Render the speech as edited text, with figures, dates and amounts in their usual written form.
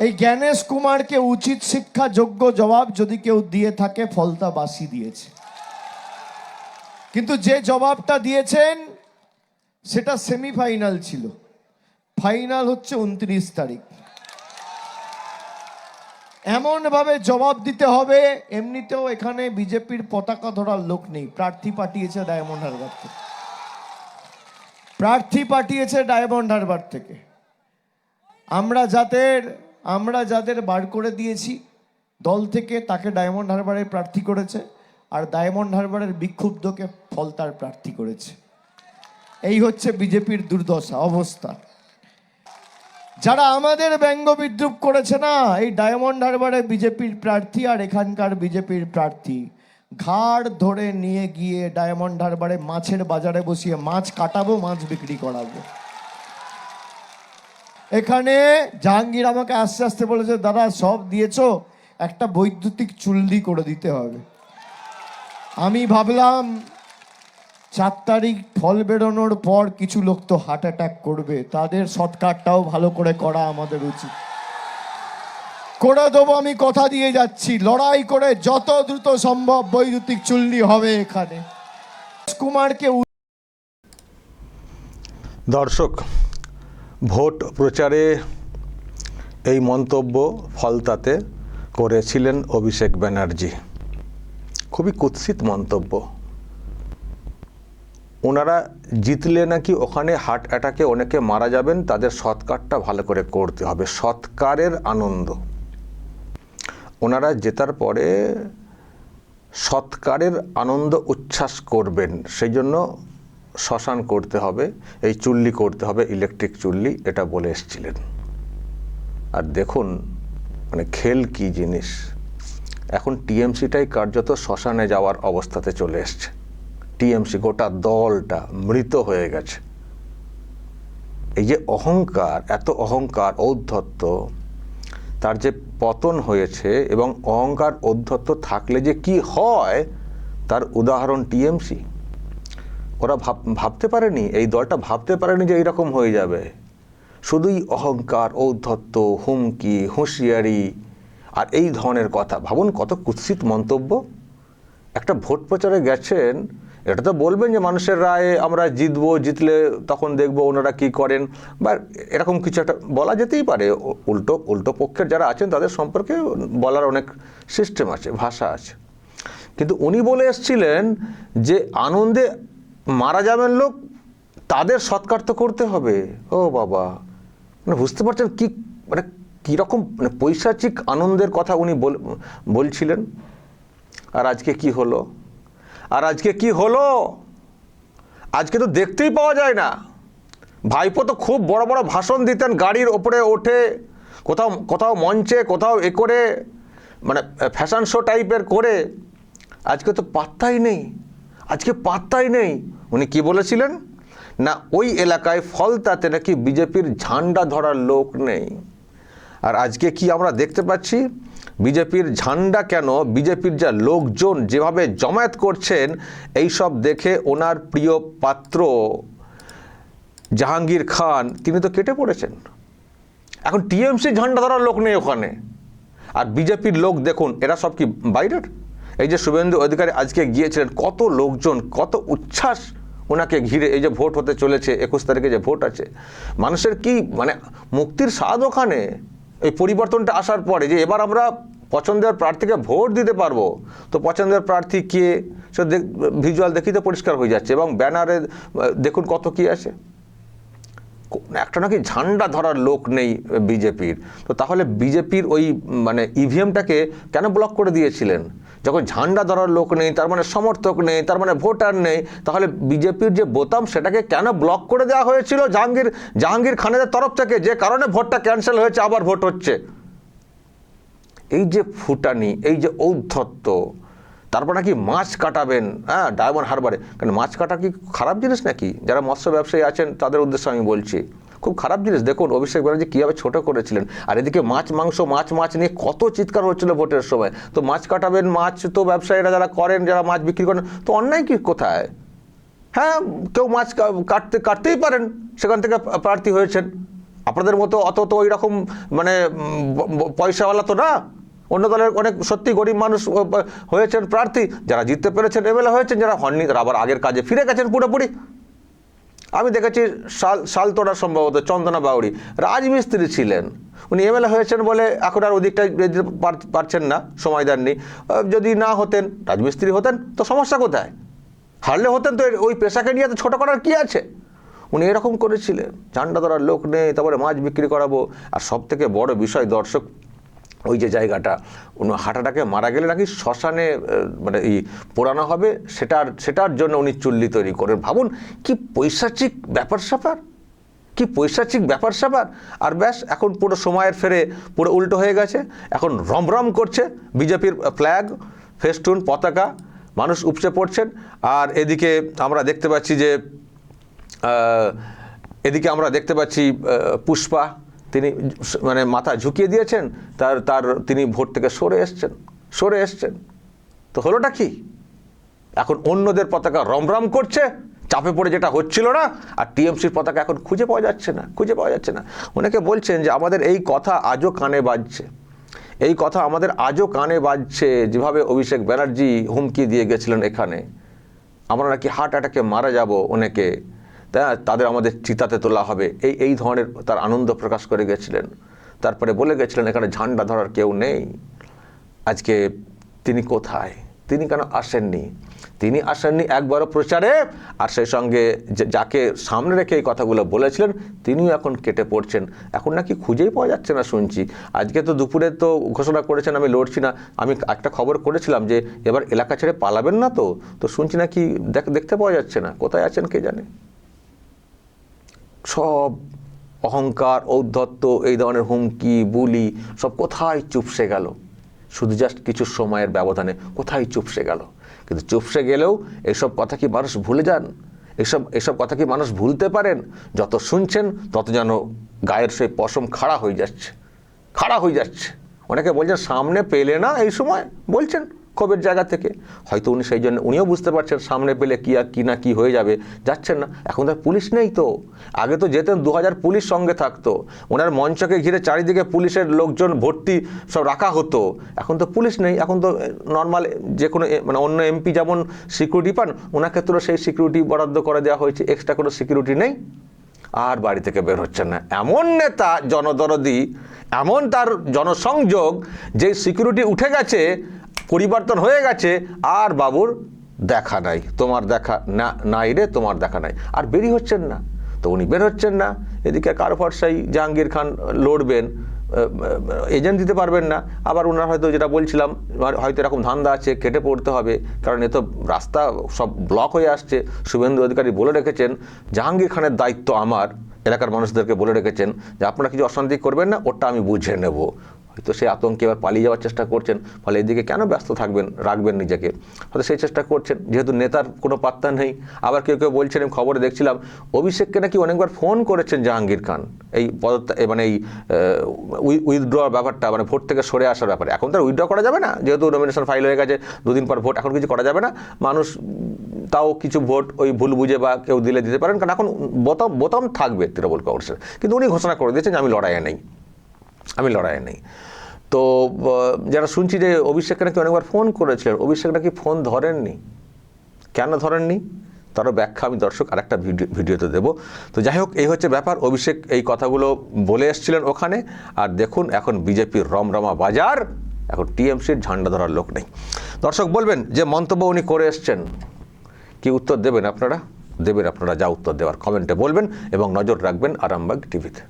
এই জ্ঞানেশ কুমারকে উচিত শিক্ষা যোগ্য জবাব যদি কেউ দিয়ে থাকে ফলতা বাসি দিয়েছে, কিন্তু যে জবাবটা দিয়েছেন সেটা সেমিফাইনাল ছিল, ফাইনাল হচ্ছে 29 তারিখ। এমন ভাবে জবাব দিতে হবে। এমনিতেও এখানে বিজেপির পতাকা ধরার লোক নেই, প্রার্থী পাঠিয়েছে ডায়মন্ড হারবার থেকে, প্রার্থী পাঠিয়েছে ডায়মন্ড হারবার থেকে। আমরা যাদের বার করে দিয়েছি দল থেকে, তাকে ডায়মন্ড হারবারের প্রার্থী করেছে, আর ডায়মন্ড হারবারের বিক্ষুব্ধকে ফলতার প্রার্থী করেছে। এই হচ্ছে বিজেপির দুর্দশা অবস্থা। যারা আমাদের ব্যঙ্গ বিদ্রুপ করেছে না, এই ডায়মন্ড হারবারে বিজেপির প্রার্থী আর এখানকার বিজেপির প্রার্থী ঘাড় ধরে নিয়ে গিয়ে ডায়মন্ড হারবারে মাছের বাজারে বসিয়ে মাছ কাটাবো, মাছ বিক্রি করাবো। এখানে জাহাঙ্গীর আমাকে আস্তে আস্তে বলেছে, দাদা সব দিয়েছো, একটা বৈদ্যুতিক চুল্লি করে দিতে হবে। আমি ভাবলাম 4 তারিখ ফল বেরোনোর পর কিছু লোক তো হার্ট অ্যাটাক করবে, তাদের সৎকারটাও ভালো করে করা আমাদের উচিত। করে দেবো, আমি কথা দিয়ে যাচ্ছি, লড়াই করে যত দ্রুত সম্ভব বৈদ্যুতিক চুল্লি হবে এখানে। কুমারকে দর্শক, ভোট প্রচারে এই মন্তব্য ফলতাতে করেছিলেন অভিষেক ব্যানার্জি। খুবই কুৎসিত মন্তব্য। ওনারা জিতলে নাকি ওখানে হার্ট অ্যাটাকে অনেকে মারা যাবেন, তাদের সৎকারটা ভালো করে করতে হবে, সৎকারের আনন্দ। ওনারা জেতার পরে সৎকারের আনন্দ উচ্ছ্বাস করবেন, সেই জন্য শ্মশান করতে হবে, এই চুল্লি করতে হবে, ইলেকট্রিক চুল্লি, এটা বলে এসেছিলেন। আর দেখুন মানে খেল কি জিনিস, এখন টিএমসিটাই কার্যত শ্মশানে যাওয়ার অবস্থাতে চলে এসছে। টিএমসি গোটা দলটা মৃত হয়ে গেছে। এই যে অহংকার, এত অহংকার ঔদ্ধত্য, তার যে পতন হয়েছে, এবং অহংকার ঔদ্ধত্য থাকলে যে কি হয় তার উদাহরণ টিএমসি। ওরা ভাবতে পারেনি, এই দলটা ভাবতে পারেনি যে এইরকম হয়ে যাবে। শুধুই অহংকার, ঔদ্ধত্য, হুমকি, হুঁশিয়ারি আর এই ধরনের কথা। ভাবুন কত কুৎসিত মন্তব্য। একটা ভোট প্রচারে গেছেন, এটা তো বলবেন যে মানুষের রায়ে আমরা জিতবো, জিতলে তখন দেখবো ওনারা কি করেন, বা এরকম কিছু একটা বলা যেতেই পারে। উল্টো পক্ষের যারা আছেন তাদের সম্পর্কে বলার অনেক সিস্টেম আছে, ভাষা আছে। কিন্তু উনি বলে এসেছিলেন যে আনন্দে মারা যাবেন লোক, তাদের সৎকার তো করতে হবে। ও বাবা, মানে বুঝতে পারছেন কি, মানে কীরকম মানে পৈশাচিক আনন্দের কথা উনি বলছিলেন। আর আজকে কি হলো? আজকে তো দেখতেই পাওয়া যায় না। ভাইপো তো খুব বড় বড় ভাষণ দিতেন, গাড়ির ওপরে ওঠে, কোথাও মঞ্চে, কোথাও এ করে, মানে ফ্যাশন শো টাইপের করে। আজকে তো পাত্তাই নেই। উনি কি বলেছিলেন না, ওই এলাকায় ফলতাতে নাকি বিজেপির ঝান্ডা ধরার লোক নেই। আর আজকে কি আমরা দেখতে পাচ্ছি, বিজেপির ঝান্ডা কেন, বিজেপির যা লোকজন যেভাবে জমায়েত করছেন, এইসব দেখে ওনার প্রিয় পাত্র জাহাঙ্গীর খান তিনি তো কেটে পড়েছেন। এখন টিএমসি ঝান্ডা ধরার লোক নেই ওখানে, আর বিজেপির লোক দেখুন এরা সব কি বাইরের। এই যে শুভেন্দু অধিকারী আজকে গিয়েছিলেন, কত লোকজন, কত উচ্ছ্বাস ওনাকে ঘিরে। এই যে ভোট হতে চলেছে, 21 তারিখে যে ভোট আছে, মানুষের কি মানে মুক্তির স্বাদ ওখানে। এই পরিবর্তনটা আসার পরে যে এবার আমরা পছন্দের প্রার্থীকে ভোট দিতে পারবো, তো পছন্দের প্রার্থী কে সে ভিজুয়াল দেখি তো পরিষ্কার হয়ে যাচ্ছে। এবং ব্যানারে দেখুন কত কি আছে। একটা নাকি ঝান্ডা ধরার লোক নেই বিজেপির। তো তাহলে বিজেপির ওই মানে ইভিএমটাকে কেন ব্লক করে দিয়েছিলেন? যখন ঝান্ডা ধরার লোক নেই, তার মানে সমর্থক নেই, তার মানে ভোটার নেই, তাহলে বিজেপির যে বোতাম সেটাকে কেন ব্লক করে দেওয়া হয়েছিল জাহাঙ্গীর খানের তরফ থেকে, যে কারণে ভোটটা ক্যান্সেল হয়েছে, আবার ভোট হচ্ছে। এই যে ফুটানি, এই যে ঔদ্ধত্য, তারপর নাকি মাছ কাটাবেন, হ্যাঁ, ডায়মন্ড হারবারে। কারণ মাছ কাটা কি খারাপ জিনিস নাকি? যারা মৎস্য ব্যবসায়ী আছেন তাদের উদ্দেশ্যে আমি বলছি, খুব খারাপ জিনিস। দেখুন অভিষেক ব্যানার্জি কীভাবে ছোট করেছিলেন, আর এদিকে মাছ মাছ নিয়ে কত চিৎকার হচ্ছিল ভোটের সময়। তো মাছ কাটাবেন, মাছ তো ব্যবসায়ীরা যারা করেন, যারা মাছ বিক্রি করেন, তো অন্যায় কি কোথায়? হ্যাঁ, কেউ মাছ কাটতেই পারেন, সেখান থেকে প্রার্থী হয়েছেন। আপনাদের মতো অত তো ওই রকম মানে পয়সাওয়ালা তো না। অন্য দলের অনেক সত্যি গরিব মানুষ হয়েছেন প্রার্থী, যারা জিততে পেরেছেন এমএলএ হয়েছেন, যারা হননি তারা আবার আগের কাজে ফিরে গেছেন পুরোপুরি। আমি দেখেছি শালতোড়া সম্ভবত চন্দনা বাউরি রাজমিস্ত্রি ছিলেন, উনি এমএলএ হয়েছেন বলে এখন আর ওদিকটা যেতে পারছেন না, সময় দেননি। যদি না হতেন, রাজমিস্ত্রি হতেন তো সমস্যা কোথায়? হারলে হতেন তো ওই পেশাকে নিয়ে তো ছোটো করার কী আছে? উনি এরকম করেছিলেন, ঝান্ডা ধরার লোক নেই, তারপরে মাছ বিক্রি করাবো। আর সব থেকে বড় বিষয় দর্শক, ওই যে জায়গাটা উনি হাঁটাটাকে মারা গেলে নাকি শ্মশানে মানে এই পোড়ানো হবে, সেটার জন্য উনি চুল্লি তৈরি করেন। ভাবুন কি পৈশাচিক ব্যাপার স্যাপার, কি পৈশাচিক ব্যাপার স্যাপার। আর ব্যাস এখন পুরো সময়ের ফেরে পুরো উল্টো হয়ে গেছে। এখন রমরম করছে বিজেপির ফ্ল্যাগ, ফেস্টুন, পতাকা, মানুষ উপচে পড়ছেন। আর এদিকে আমরা দেখতে পাচ্ছি পুষ্পা, তিনি মানে মাথা ঝুঁকিয়ে দিয়েছেন, তিনি ভোট থেকে সরে এসছেন। তো হলোটা কি? এখন অন্যদের পতাকা রমরম করছে, চাপে পড়ে যেটা হচ্ছিল না। আর টিএমসির পতাকা এখন খুঁজে পাওয়া যাচ্ছে না। অনেকে বলছেন যে আমাদের এই কথা আজও কানে বাজছে, যেভাবে অভিষেক ব্যানার্জি হুমকি দিয়ে গেছিলেন এখানে, আমরা নাকি হার্ট অ্যাটাকে মারা যাব অনেকে, তাদের আমাদের চিতাতে তোলা হবে, এই ধরনের তার আনন্দ প্রকাশ করে গেছিলেন। তারপরে বলে গেছিলেন এখানে ঝান্ডা ধরার কেউ নেই। আজকে তিনি কোথায়? তিনি কেন আসেননি? তিনি আসেননি একবারও প্রচারে। আর সেই সঙ্গে যাকে সামনে রেখে এই কথাগুলো বলেছিলেন তিনিও এখন কেটে পড়ছেন। এখন নাকি খুঁজেই পাওয়া যাচ্ছে না শুনছি। আজকে তো দুপুরে তো ঘোষণা করেছেন আমি লড়ছি না। আমি একটা খবর করেছিলাম যে এবার এলাকা ছেড়ে পালাবেন না, তো শুনছি নাকি দেখতে পাওয়া যাচ্ছে না। কোথায় আছেন কে জানে। সব অহংকার, ঔদ্ধত্য, এই ধরনের হুমকি, বুলি সব কোথায় চুপসে গেল? শুধু জাস্ট কিছু সময়ের ব্যবধানে কোথায় চুপসে গেল? কিন্তু চুপসে গেলেও এসব কথা কি মানুষ ভুলে যান? এসব কথা কি মানুষ ভুলতে পারেন? যত শুনছেন তত যেন গায়ের সেই পশম খাড়া হয়ে যাচ্ছে। অনেকে বলছেন সামনে পেলে না, এই সময় বলছেন ক্ষোভের জায়গা থেকে। হয়তো উনি সেই জন্য উনিও বুঝতে পারছেন সামনে পেলে কি হয়ে যাবে, যাচ্ছেন না। এখন তো পুলিশ নেই। তো আগে তো যেতেন 2000 পুলিশ সঙ্গে থাকতো, ওনার মঞ্চকে ঘিরে চারিদিকে পুলিশের লোকজন ভর্তি সব রাখা হতো। এখন তো পুলিশ নেই। এখন তো নর্মাল যে কোনো মানে অন্য এমপি যেমন সিকিউরিটি পান, ওনার ক্ষেত্রেও সেই সিকিউরিটি বরাদ্দ করে দেওয়া হয়েছে, এক্সট্রা কোনো সিকিউরিটি নেই। আর বাড়ি থেকে বের হচ্ছেন না। এমন নেতা, জনদরদি, এমন তার জনসংযোগ, যে সিকিউরিটি উঠে গেছে, পরিবর্তন হয়ে গেছে, আর বাবুর দেখা নাই, তোমার দেখা নাই রে, তোমার দেখা নাই। আর বেরিয়ে হচ্ছেন না। তো উনি বের হচ্ছেন না। এদিকে কারো ভরসায় জাহাঙ্গীর খান লড়বেন, এজেন্ট দিতে পারবেন না। আবার ওনার হয়তো যেটা বলছিলাম, হয়তো এরকম ধান্দা আছে, কেটে পড়তে হবে, কারণ এ তো রাস্তা সব ব্লক হয়ে আসছে। শুভেন্দু অধিকারী বলে রেখেছেন জাহাঙ্গীর খানের দায়িত্ব আমার, এলাকার মানুষদেরকে বলে রেখেছেন যে আপনারা কিছু অশান্তি করবেন না, ওটা আমি বুঝে নেব। হয়তো সেই আতঙ্কে এবার পালিয়ে যাওয়ার চেষ্টা করছেন। ফলে এদিকে কেন ব্যস্ত রাখবেন নিজেকে, হয়তো সেই চেষ্টা করছেন, যেহেতু নেতার কোনো পাত্তা নেই। আবার কেউ বলছেন, আমি খবরে দেখছিলাম অভিষেককে নাকি অনেকবার ফোন করেছেন জাহাঙ্গীর খান, এই মানে এই উইথড্রর ব্যাপারটা, মানে ভোট থেকে সরে আসার ব্যাপারে। এখন তো আর উইথড্র করা যাবে না, যেহেতু নমিনেশন ফাইল হয়ে গেছে, 2 দিন পর ভোট, এখন কিছু করা যাবে না। মানুষ তাও কিছু ভোট ওই ভুল বুঝে বা কেউ দিতে পারেন, কারণ এখন বোতাম থাকবে তৃণমূল কংগ্রেসের। কিন্তু উনি ঘোষণা করে দিয়েছেন যে আমি লড়াইয়ে নেই। তো যারা শুনছি যে অভিষেককে নাকি অনেকবার ফোন করেছিলেন, অভিষেক নাকি ফোন ধরেননি। কেন ধরেননি তারও ব্যাখ্যা আমি দর্শক আরেকটা ভিডিওতে দেবো। তো যাই হোক, এই হচ্ছে ব্যাপার। অভিষেক এই কথাগুলো বলে এসেছিলেন ওখানে। আর দেখুন এখন বিজেপির রমরমা বাজার, এখন টিএমসির ঝান্ডা ধরার লোক নেই। দর্শক বলবেন যে মন্তব্য উনি করে এসছেন, কি উত্তর দেবেন আপনারা? যা উত্তর দেওয়ার কমেন্টে বলবেন এবং নজর রাখবেন আরামবাগ টিভিতে।